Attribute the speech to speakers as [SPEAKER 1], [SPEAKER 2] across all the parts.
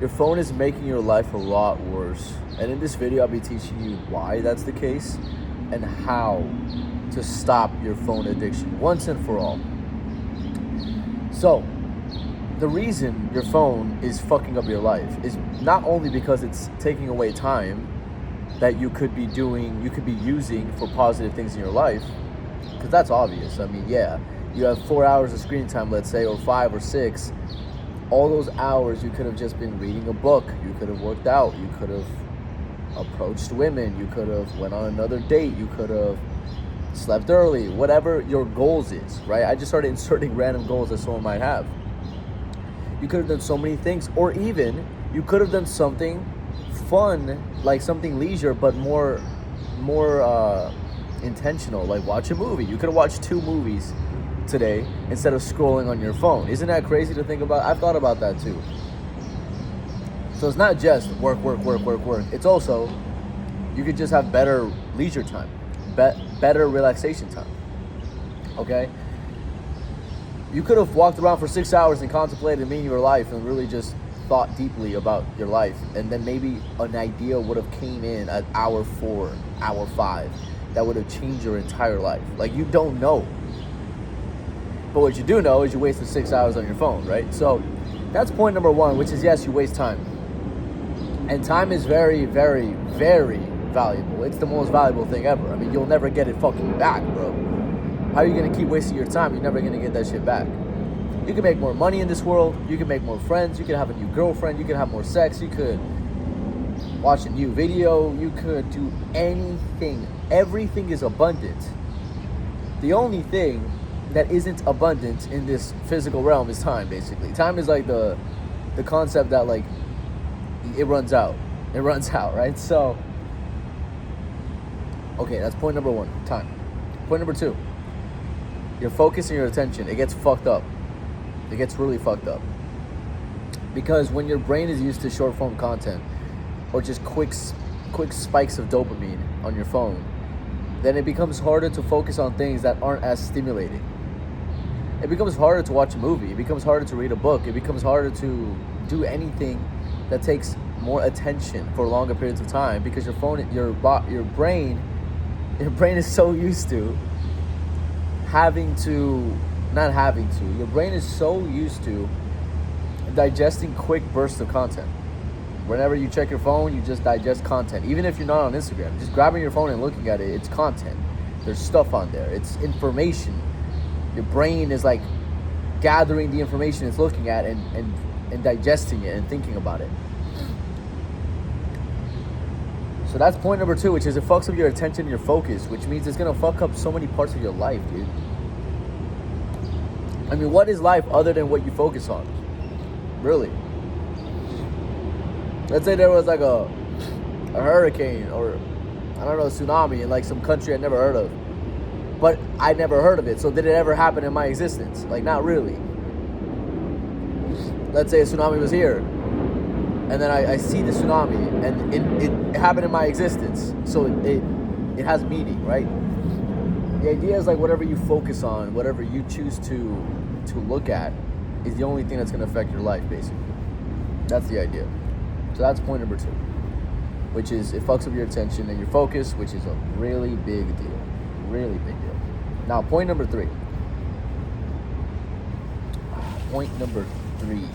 [SPEAKER 1] your phone is making your life a lot worse. And in this video, I'll be teaching you why that's the case and how to stop your phone addiction once and for all. So, the reason your phone is fucking up your life is not only because it's taking away time that you could be using for positive things in your life, because that's obvious. I mean, yeah, you have 4 hours of screen time, let's say, or 5 or 6. All those hours you could have just been reading a book, you could have worked out, you could have approached women, you could have went on another date, you could have slept early, whatever your goals is, right? I just started inserting random goals that someone might have. You could have done so many things, or even you could have done something fun, like something leisure, but more intentional, like watch a movie. You could have watched 2 movies today instead of scrolling on your phone. Isn't that crazy to think about? I've thought about that too. So it's not just work. It's also, you could just have better leisure time, better relaxation time, okay? You could have walked around for 6 hours and contemplated the meaning of your life and really just thought deeply about your life, and then maybe an idea would have came in at hour 4, hour 5, that would have changed your entire life. Like, you don't know. But what you do know is you wasted 6 hours on your phone, right? So that's point number 1, which is, yes, you waste time. And time is very, very, very valuable. It's the most valuable thing ever. I mean, you'll never get it fucking back, bro. How are you going to keep wasting your time? You're never going to get that shit back. You can make more money in this world. You can make more friends. You can have a new girlfriend. You can have more sex. You could watch a new video. You could do anything. Everything is abundant. The only thing that isn't abundant in this physical realm is time, basically. Time is like the concept that, like, it runs out. It runs out, right? So, okay, that's point number 1, time. Point number 2, your focus and your attention, it gets fucked up. It gets really fucked up. Because when your brain is used to short form content or just quick spikes of dopamine on your phone, then it becomes harder to focus on things that aren't as stimulating. It becomes harder to watch a movie. It becomes harder to read a book. It becomes harder to do anything that takes more attention for longer periods of time, because your brain is so used to your brain is so used to digesting quick bursts of content. Whenever you check your phone, you just digest content. Even if you're not on Instagram, just grabbing your phone and looking at it, it's content. There's stuff on there. It's information. Your brain is like gathering the information it's looking at and digesting it and thinking about it. So that's point number 2, which is it fucks up your attention and your focus, which means it's gonna fuck up so many parts of your life, dude. I mean, what is life other than what you focus on? Really? Let's say there was like a hurricane or, I don't know, a tsunami in like some country I never heard of. But I never heard of it, so did it ever happen in my existence? Like, not really. Let's say a tsunami was here, and then I see the tsunami, and it happened in my existence, so it has meaning, right? The idea is like whatever you focus on, whatever you choose to look at, is the only thing that's going to affect your life, basically. That's the idea. So that's point number 2, which is it fucks up your attention and your focus, which is a really big deal. Really big deal. Now, point number 3. Point number 3.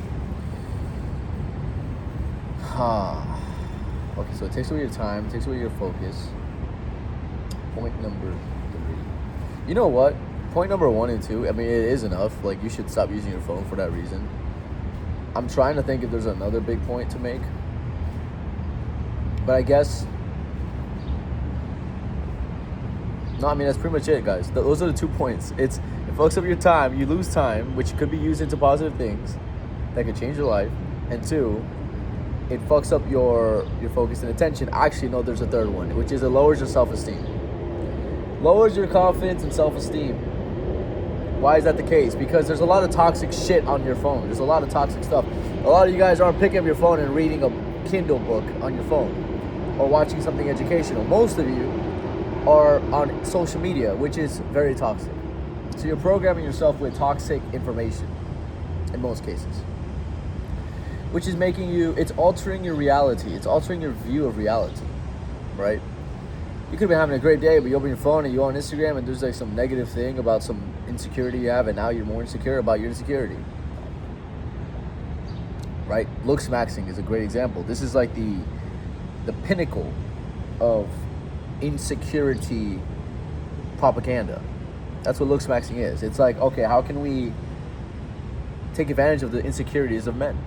[SPEAKER 1] Okay, so it takes away your time, it takes away your focus. Point number 3. You know what? Point number 1 and 2, I mean, it is enough. Like, you should stop using your phone for that reason. I'm trying to think if there's another big point to make. But I guess... No, I mean, that's pretty much it, guys. Those are the 2 points. It fucks up your time. You lose time, which could be used into positive things that could change your life. And 2, it fucks up your focus and attention. Actually, no, there's a 3rd one, which is it lowers your self-esteem. Lowers your confidence and self-esteem. Why is that the case? Because there's a lot of toxic shit on your phone. There's a lot of toxic stuff. A lot of you guys aren't picking up your phone and reading a Kindle book on your phone or watching something educational. Most of you are on social media, which is very toxic. So you're programming yourself with toxic information in most cases. which is making you, it's altering your reality. It's altering your view of reality, right? You could be having a great day, but you open your phone and you go on Instagram and there's like some negative thing about some insecurity you have, and now you're more insecure about your insecurity, right? Looks maxing is a great example. This is like the pinnacle of insecurity propaganda. That's what looks maxing is. It's like, okay, how can we take advantage of the insecurities of men?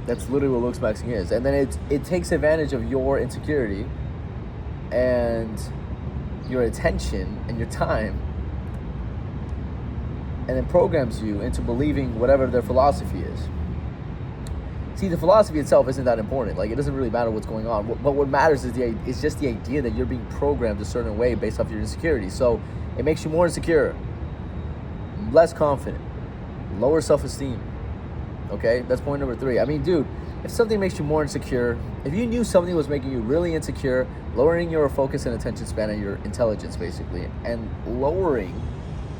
[SPEAKER 1] That's literally what looks maxing is. And then it takes advantage of your insecurity and your attention and your time, and then programs you into believing whatever their philosophy is. See, the philosophy itself isn't that important. Like, it doesn't really matter what's going on. But what matters is just the idea that you're being programmed a certain way based off your insecurity. So it makes you more insecure, less confident, lower self-esteem. Okay, that's point number 3. I mean, dude, if something makes you more insecure, if you knew something was making you really insecure, lowering your focus and attention span and your intelligence, basically, and lowering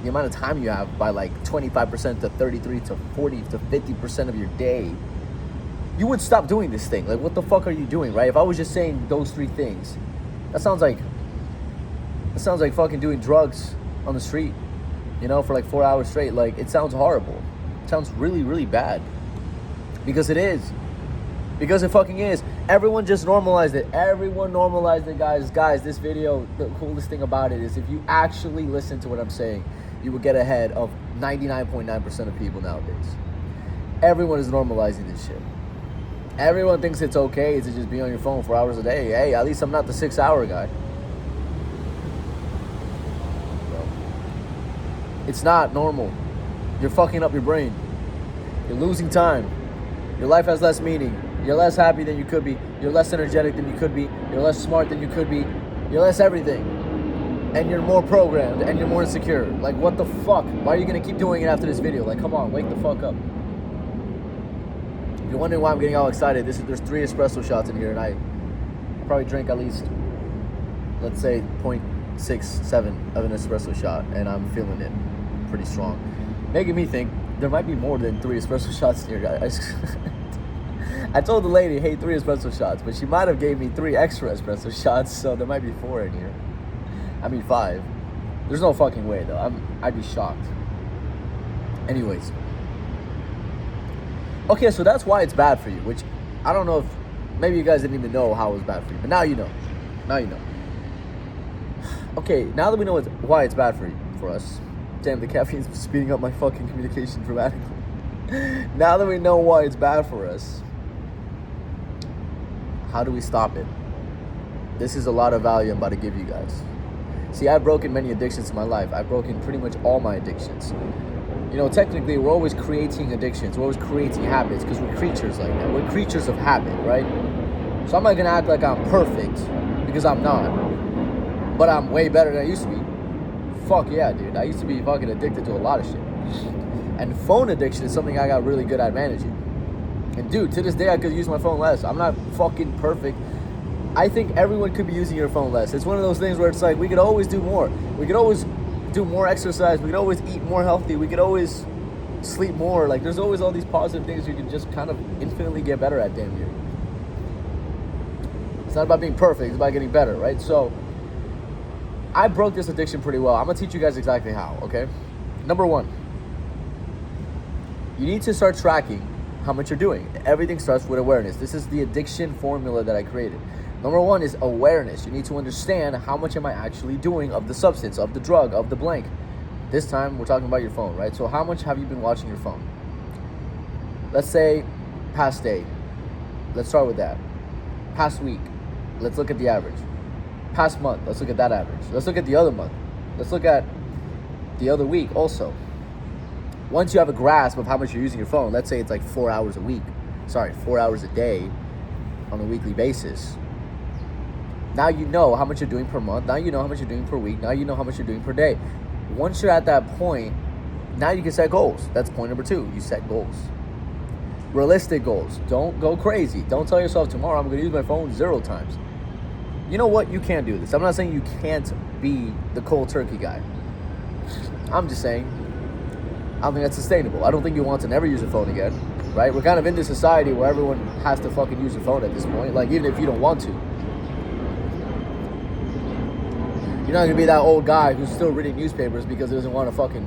[SPEAKER 1] the amount of time you have by like 25% to 33 to 40 to 50% of your day, you would stop doing this thing. Like, what the fuck are you doing, right? If I was just saying those 3 things, that sounds like fucking doing drugs on the street, you know, for like 4 hours straight. Like, it sounds horrible. It sounds really, really bad. Because it is. Because it fucking is. Everyone just normalized it. Everyone normalized it, guys. Guys, this video, the coolest thing about it is if you actually listen to what I'm saying, you will get ahead of 99.9% of people nowadays. Everyone is normalizing this shit. Everyone thinks it's okay to just be on your phone 4 hours a day. Hey, at least I'm not the 6-hour guy. Bro. It's not normal. You're fucking up your brain. You're losing time. Your life has less meaning. You're less happy than you could be. You're less energetic than you could be. You're less smart than you could be. You're less everything. And you're more programmed and you're more insecure. Like, what the fuck? Why are you going to keep doing it after this video? Like, come on, wake the fuck up. If you're wondering why I'm getting all excited, there's 3 espresso shots in here, and I probably drank at least, let's say, 0.67 of an espresso shot, and I'm feeling it pretty strong. Making me think there might be more than 3 espresso shots in here, guys. I told the lady, hey, 3 espresso shots, but she might have gave me 3 extra espresso shots, so there might be 4 in here. I mean 5. There's no fucking way, though. I'd be shocked. Anyways. Okay, so that's why it's bad for you, which I don't know if, maybe you guys didn't even know how it was bad for you, but now you know. Now you know. Okay, now that we know why it's bad for us. Damn, the caffeine's speeding up my fucking communication dramatically. Now that we know why it's bad for us, how do we stop it? This is a lot of value I'm about to give you guys. See, I've broken many addictions in my life. I've broken pretty much all my addictions. You know, technically, we're always creating addictions. We're always creating habits because we're creatures like that. We're creatures of habit, right? So I'm not going to act like I'm perfect because I'm not. But I'm way better than I used to be. Fuck yeah, dude. I used to be fucking addicted to a lot of shit. And phone addiction is something I got really good at managing. And dude, to this day, I could use my phone less. I'm not fucking perfect. I think everyone could be using your phone less. It's one of those things where it's like, we could always do more. We could always do more exercise. We could always eat more healthy. We could always sleep more. Like, there's always all these positive things you can just kind of infinitely get better at, damn near. It's not about being perfect. It's about getting better, right? So, I broke this addiction pretty well. I'm going to teach you guys exactly how, okay? Number 1, you need to start tracking how much you're doing. Everything starts with awareness. This is the addiction formula that I created. Number 1 is awareness. You need to understand how much am I actually doing of the substance, of the drug, of the blank. This time, we're talking about your phone, right? So how much have you been watching your phone? Let's say past day. Let's start with that. Past week. Let's look at the average. Past month. Let's look at that average. Let's look at the other month. Let's look at the other week also. Once you have a grasp of how much you're using your phone, let's say it's like 4 hours a week. 4 hours a day on a weekly basis. Now you know how much you're doing per month. Now you know how much you're doing per week. Now you know how much you're doing per day. Once you're at that point, now you can set goals. That's point number 2. You set goals. Realistic goals. Don't go crazy. Don't tell yourself tomorrow I'm going to use my phone 0 times. You know what? You can't do this. I'm not saying you can't be the cold turkey guy. I'm just saying I don't think that's sustainable. I don't think you want to never use your phone again. right? We're kind of in this society where everyone has to fucking use a phone at this point. Like, even if you don't want to. You're not gonna be that old guy who's still reading newspapers because he doesn't want to fucking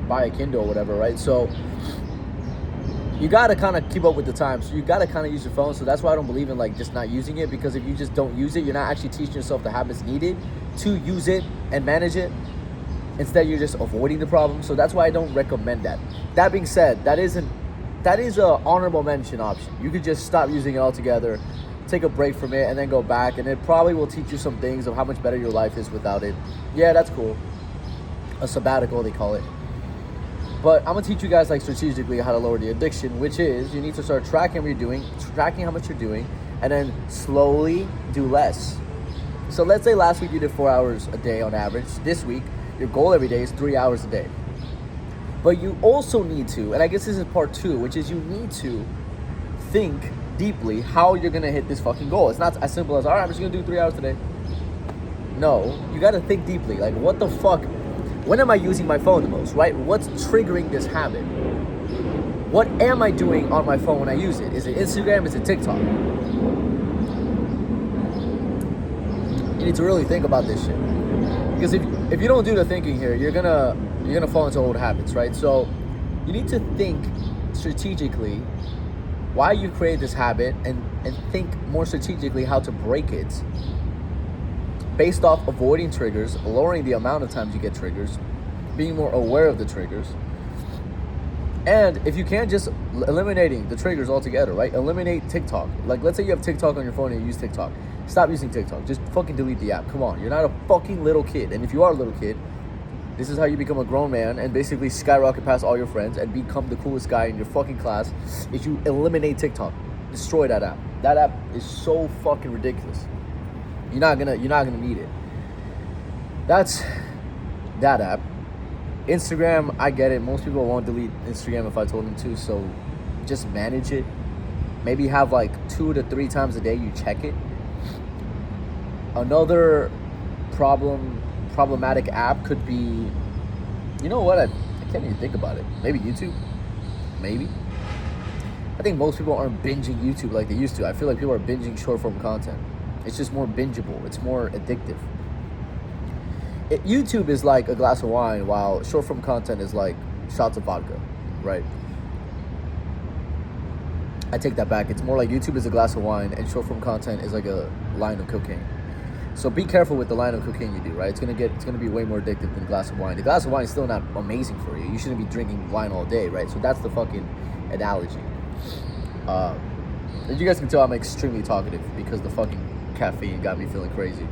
[SPEAKER 1] buy a Kindle or whatever, right? So you gotta kind of keep up with the times. So you gotta kind of use your phone. So that's why I don't believe in like just not using it, because if you just don't use it, you're not actually teaching yourself the habits needed to use it and manage it. Instead, you're just avoiding the problem. So that's why I don't recommend that. That being said, that is an honorable mention option. You could just stop using it altogether, take a break from it, and then go back, and it probably will teach you some things of how much better your life is without it. Yeah, that's cool. A sabbatical, they call it. But I'm gonna teach you guys like strategically how to lower the addiction, which is you need to start tracking what you're doing, tracking how much you're doing, and then slowly do less. So let's say last week you did 4 hours a day on average. This week, your goal every day is 3 hours a day. But you also need to, and I guess this is part 2, which is you need to think deeply how you're gonna hit this fucking goal. It's not as simple as, all right, I'm just gonna do 3 hours today. No, you gotta think deeply. Like, what the fuck? When am I using my phone the most, right? What's triggering this habit? What am I doing on my phone when I use it? Is it Instagram? Is it TikTok? You need to really think about this shit. Because if you don't do the thinking here, you're gonna fall into old habits, right? So you need to think strategically why you create this habit and think more strategically how to break it based off avoiding triggers, lowering the amount of times you get triggers, being more aware of the triggers. And if you can, just eliminating the triggers altogether, right? Eliminate TikTok. Like, let's say you have TikTok on your phone and you use TikTok. Stop using TikTok. Just fucking delete the app. Come on. You're not a fucking little kid. And if you are a little kid, this is how you become a grown man and basically skyrocket past all your friends and become the coolest guy in your fucking class, is you eliminate TikTok. Destroy that app. That app is so fucking ridiculous. You're not gonna need it. That's that app. Instagram, I get it. Most people won't delete Instagram if I told them to, so just manage it. Maybe have like 2 to 3 times a day you check it. Another problematic app could be, you know what? I can't even think about it. Maybe YouTube. Maybe. I think most people aren't binging YouTube like they used to. I feel like people are binging short form content. It's just more bingeable. It's more addictive. YouTube is like a glass of wine, while short form content is like shots of vodka, right? I take that back. It's more like YouTube is a glass of wine and short form content is like a line of cocaine. So be careful with the line of cocaine you do, right? It's gonna be way more addictive than a glass of wine. The glass of wine is still not amazing for you. You shouldn't be drinking wine all day, right? So that's the fucking analogy. You guys can tell I'm extremely talkative because the fucking caffeine got me feeling crazy.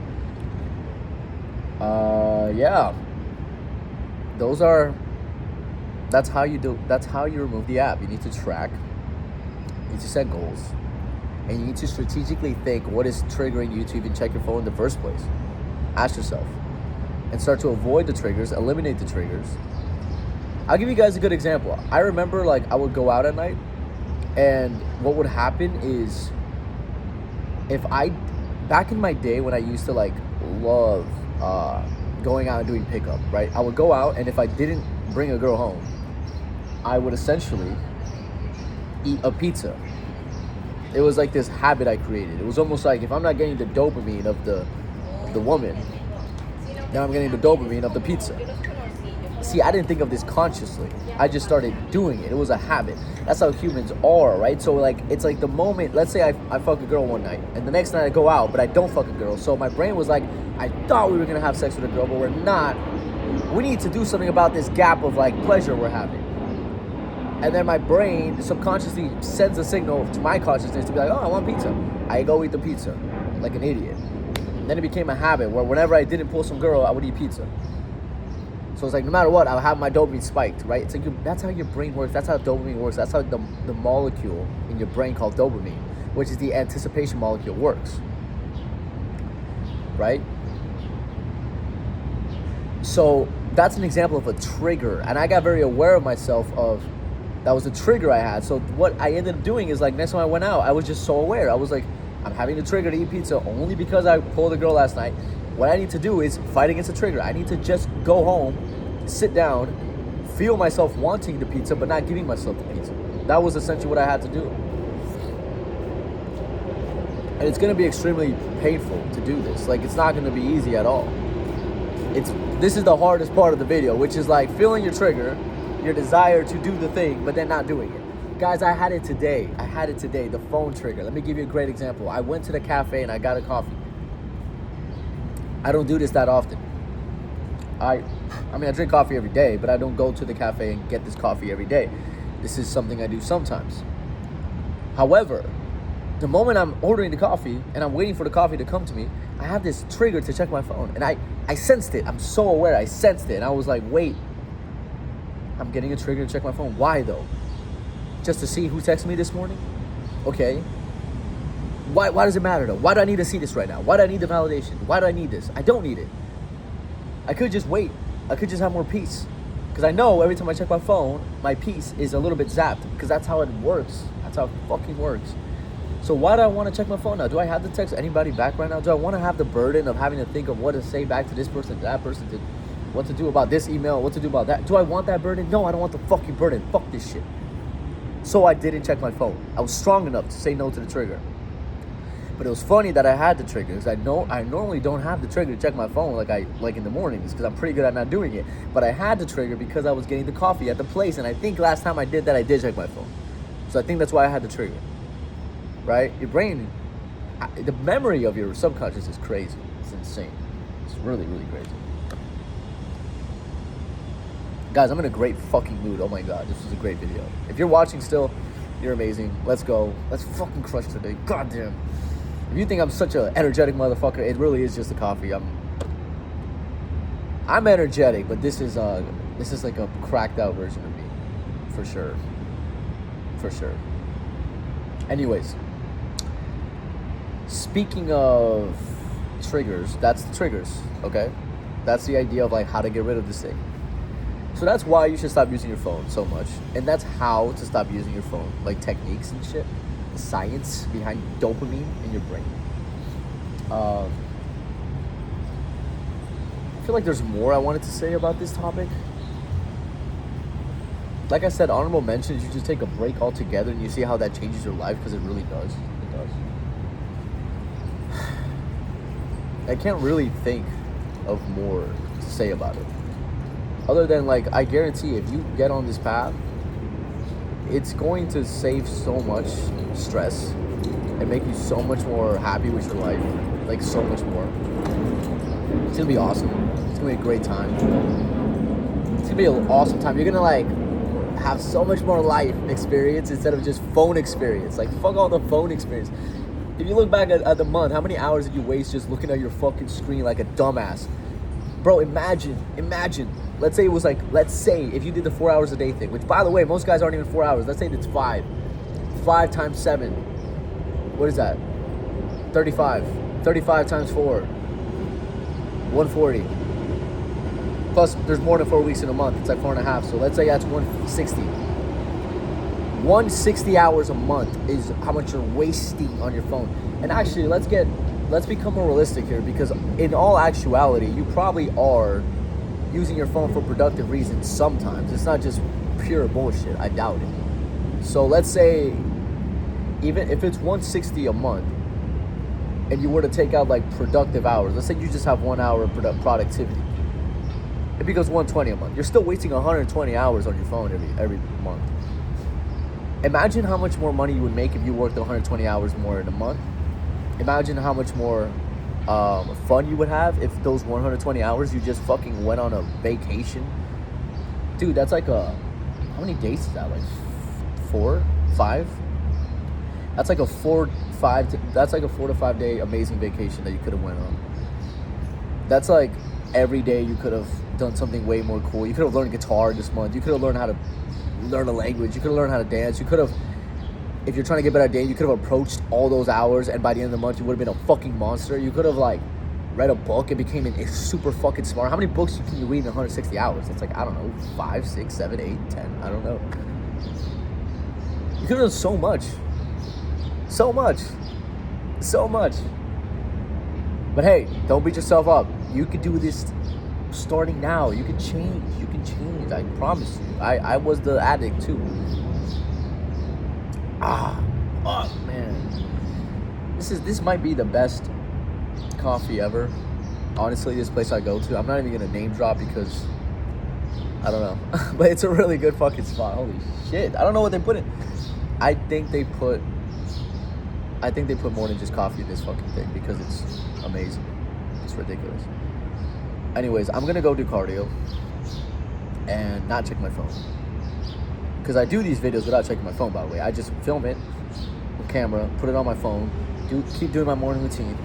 [SPEAKER 1] Yeah. That's how you remove the app. You need to track, you need to set goals, and you need to strategically think what is triggering you to even check your phone in the first place. Ask yourself and start to avoid the triggers, eliminate the triggers. I'll give you guys a good example. I remember like I would go out at night, and what would happen is back in my day when I used to like love going out and doing pickup, right? I would go out, and if I didn't bring a girl home, I would essentially eat a pizza. It was like this habit I created. It was almost like if I'm not getting the dopamine of the woman, then I'm getting the dopamine of the pizza. See, I didn't think of this consciously. I just started doing it. It was a habit. That's how humans are, right? So like, it's like the moment, let's say I fuck a girl one night, and the next night I go out, but I don't fuck a girl. So my brain was like, I thought we were gonna have sex with a girl, but we're not. We need to do something about this gap of like pleasure we're having. And then my brain subconsciously sends a signal to my consciousness to be like, oh, I want pizza. I go eat the pizza like an idiot. And then it became a habit where whenever I didn't pull some girl, I would eat pizza. So it's like, no matter what, I'll have my dopamine spiked, right? It's like that's how your brain works. That's how dopamine works. That's how the molecule in your brain called dopamine, which is the anticipation molecule, works, right? So that's an example of a trigger. And I got very aware of myself of that was a trigger I had. So what I ended up doing is like next time I went out, I was just so aware. I was like, I'm having the trigger to eat pizza only because I pulled a girl last night. What I need to do is fight against the trigger. I need to just go home, sit down, feel myself wanting the pizza, but not giving myself the pizza. That was essentially what I had to do. And it's going to be extremely painful to do this. Like, it's not going to be easy at all. This is the hardest part of the video, which is like feeling your trigger, your desire to do the thing, but then not doing it. Guys, I had it today, the phone trigger. Let me give you a great example. I went to the cafe and I got a coffee. I don't do this that often. I drink coffee every day, but I don't go to the cafe and get this coffee every day. This is something I do sometimes. However, the moment I'm ordering the coffee and I'm waiting for the coffee to come to me, I have this trigger to check my phone. And I sensed it. I'm so aware. I sensed it. And I was like, wait, I'm getting a trigger to check my phone. Why though? Just to see who texted me this morning? Okay. Why does it matter though? Why do I need to see this right now? Why do I need the validation? Why do I need this? I don't need it. I could just wait. I could just have more peace. Because I know every time I check my phone, my peace is a little bit zapped. Because that's how it works. That's how it fucking works. So why do I want to check my phone now? Do I have to text anybody back right now? Do I want to have the burden of having to think of what to say back to this person, to that person, to what to do about this email, what to do about that? Do I want that burden? No, I don't want the fucking burden. Fuck this shit. So I didn't check my phone. I was strong enough to say no to the trigger. But it was funny that I had the trigger, because I normally don't have the trigger to check my phone like in the mornings, because I'm pretty good at not doing it. But I had the trigger because I was getting the coffee at the place, and I think last time I did that, I did check my phone. So I think that's why I had the trigger. Right? Your brain, the memory of your subconscious is crazy. It's insane. It's really, really crazy. Guys, I'm in a great fucking mood. Oh my god, this was a great video. If you're watching still, you're amazing. Let's go. Let's fucking crush today. God damn. If you think I'm such an energetic motherfucker, it really is just the coffee. I'm energetic, but this is like a cracked out version of me. For sure. For sure. Anyways. Speaking of triggers, that's the triggers, okay? That's the idea of like how to get rid of this thing. So that's why you should stop using your phone so much. And that's how to stop using your phone. Like techniques and shit. The science behind dopamine in your brain. I feel like there's more I wanted to say about this topic. Like I said, honorable mentions, you just take a break altogether and you see how that changes your life, because it really does. It does. I can't really think of more to say about it. Other than, like, I guarantee if you get on this path, it's going to save so much stress and make you so much more happy with your life. Like, so much more. It's gonna be awesome. It's gonna be a great time. It's gonna be an awesome time. You're gonna, like, have so much more life experience instead of just phone experience. Like, fuck all the phone experience. If you look back at the month, how many hours did you waste just looking at your fucking screen like a dumbass? Bro, imagine. Let's say if you did the 4 hours a day thing, which, by the way, most guys aren't even 4 hours. Let's say it's 5. 5 times 7. What is that? 35. 35 times 4. 140. Plus, there's more than 4 weeks in a month. It's like 4.5. So let's say that's 160. 160 hours a month is how much you're wasting on your phone. And actually, let's become more realistic here, because in all actuality, you probably are using your phone for productive reasons sometimes. It's not just pure bullshit. I doubt it. So let's say, even if it's 160 a month, and you were to take out like productive hours, let's say you just have 1 hour of productivity, it becomes 120 a month. You're still wasting 120 hours on your phone every month. Imagine how much more money you would make if you worked 120 hours more in a month. Imagine how much more fun you would have if those 120 hours you just fucking went on a vacation. Dude, that's like how many days is that? Like 4, 5? That's like a 4 to 5 day amazing vacation that you could have went on. That's like every day you could have done something way more cool. You could have learned guitar this month. You could have learned how to learn a language. You could have learned how to dance. You could have, if you're trying to get better at dating, you could have approached all those hours, and by the end of the month you would have been a fucking monster. You could have like read a book and became a super fucking smart. How many books can you read in 160 hours? It's like, I don't know, 5, 6, 7, 8, 10. I don't know. You could have done so much. So much. But hey, don't beat yourself up. You could do this starting now. You can change. I promise you. I was the addict too. Oh man. This might be the best coffee ever. Honestly, this place I go to, I'm not even gonna name drop because I don't know. But it's a really good fucking spot. Holy shit. I don't know what they put in. I think they put more than just coffee in this fucking thing because it's amazing. It's ridiculous. Anyways, I'm gonna go do cardio and not check my phone. Because I do these videos without checking my phone, by the way. I just film it with camera, put it on my phone, keep doing my morning routine.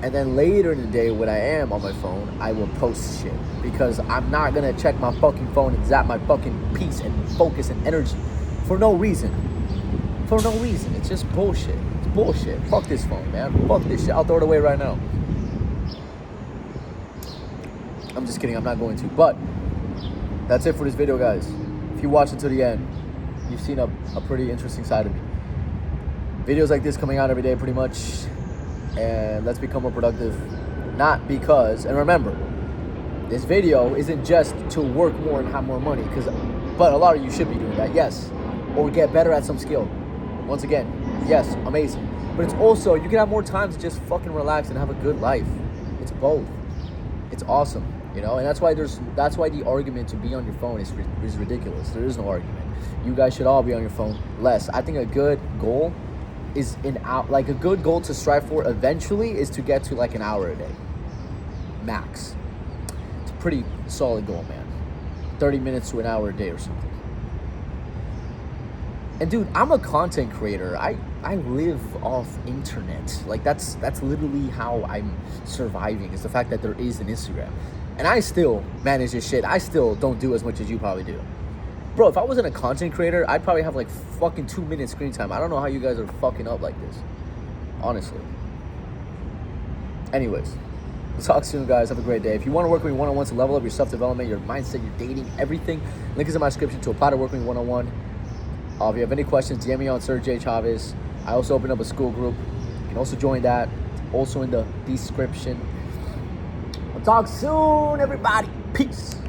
[SPEAKER 1] And then later in the day when I am on my phone, I will post shit. Because I'm not gonna check my fucking phone and zap my fucking peace and focus and energy for no reason. For no reason. It's just bullshit. It's bullshit. Fuck this phone, man. Fuck this shit. I'll throw it away right now. I'm just kidding. I'm not going to. But that's it for this video, guys. If you watch until the end, you've seen a pretty interesting side of me. Videos like this coming out every day pretty much. And let's become more productive. Not because, and remember, this video isn't just to work more and have more money, but a lot of you should be doing that, yes. Or get better at some skill. Once again, yes, amazing. But it's also, you can have more time to just fucking relax and have a good life. It's both. It's awesome, you know? And that's why the argument to be on your phone is ridiculous. There is no argument. You guys should all be on your phone less. I think a good goal is a good goal to strive for eventually is to get to like an hour a day. Max. It's a pretty solid goal, man. 30 minutes to an hour a day or something. And dude, I'm a content creator. I live off internet. Like that's literally how I'm surviving, is the fact that there is an Instagram. And I still manage this shit. I still don't do as much as you probably do. Bro, if I wasn't a content creator, I'd probably have like fucking 2 minutes screen time. I don't know how you guys are fucking up like this. Honestly. Anyways, we'll talk soon, guys. Have a great day. If you want to work with me one-on-one to level up your self-development, your mindset, your dating, everything, link is in my description to apply to work with me one-on-one. If you have any questions, DM me on Sir J Chavez. I also opened up a school group. You can also join that. Also in the description. We'll talk soon, everybody. Peace.